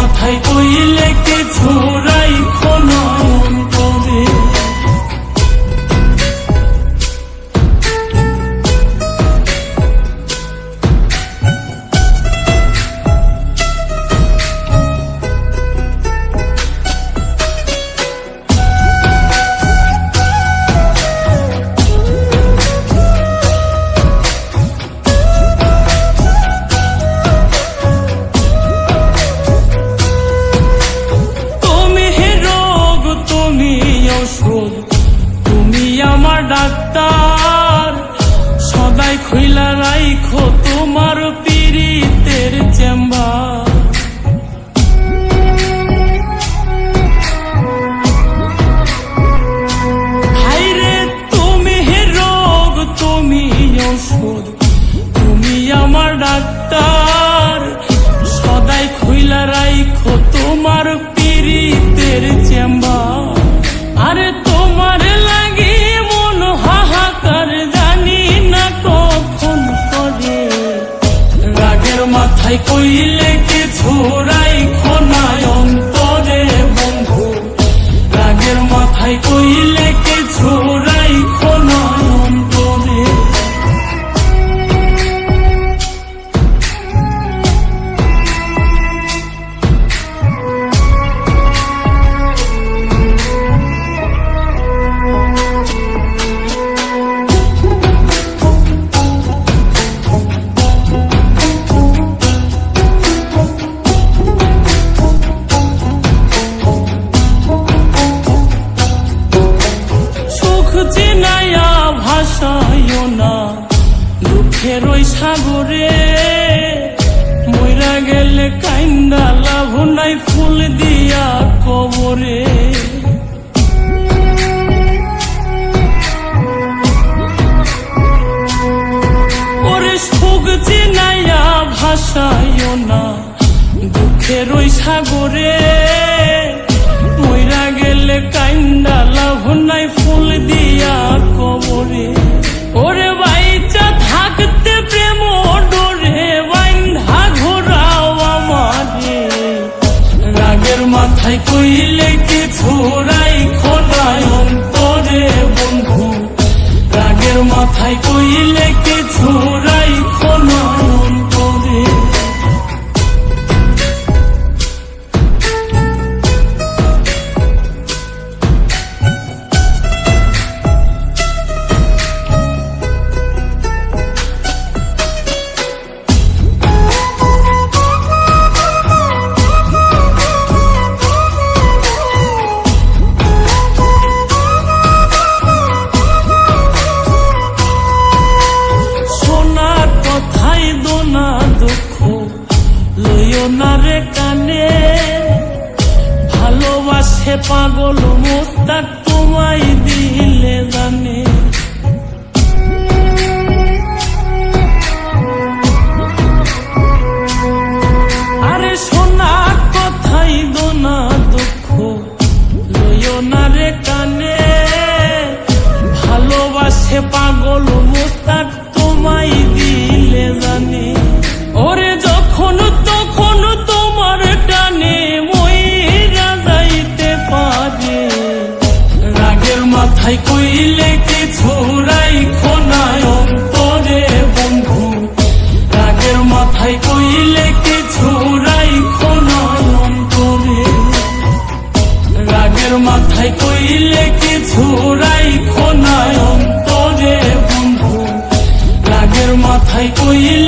মাথায় কইলে কিছু রাইখো না অন্তরে। তুমি আমার ডাক্তার, সদাই খুইলা রাইখো তোমার পীড়িতের চেম্বার। হাইরে তুমি রোগ তুমি ঔষধ, তুমি আমার ডাক্তার, সদাই খুইলা রাইখো তোমার পীড়িতের চেম্বার। আরে তোমার লাগি মন হাহাকার, জানি না কখন করে। রাগের মাথায় কইলে কিছু রাইখো না অন্তরে বন্ধু, রাগের মাথায় কইলে কিছু রাইখো না অন্তরে। ভাসাইও না দুঃখের ওই সাগরে, মইরা গেলে কাইন্দা লাভ নাই ফুল দিয়া কবরে। ওরে সুখ চিনাইয়া ভাসাইও না দুঃখের ওই সাগরে, মইরা গেলে কাইন্দা লাভ নাই ফুল দিয়া কবরে। ওরে বাইচা থাকতে প্রেম ডোরে বাইন্ধা ঘোরাও আমারে। রাগের মাথায় কইলে কিছু রাইখো না অন্তরে বন্ধু, রাগের মাথায় কইলে কিছু রাইখো না অন্তরে। নারে কানে ভালোবাসে পাগল মোস্তাক তোমায় দিলে জানে। আরে শোনা কথাই দোনা দুঃখ লইও না রে কানে, ভালোবাসে পাগল মোস্তাক তোমায় দিলে জানে। ওরে যখন তখন তোমার টানে মইরা যাইতে পারে। রাগের মাথায় কইলে কিছু রাইখো না অন্তরে বন্ধু, রাগের মাথায় কইলে কিছু রাইখো না অন্তরে। রাগের মাথায় কইলে কিছু রাইখো না অন্তরে বন্ধু, রাগের মাথায় কইলে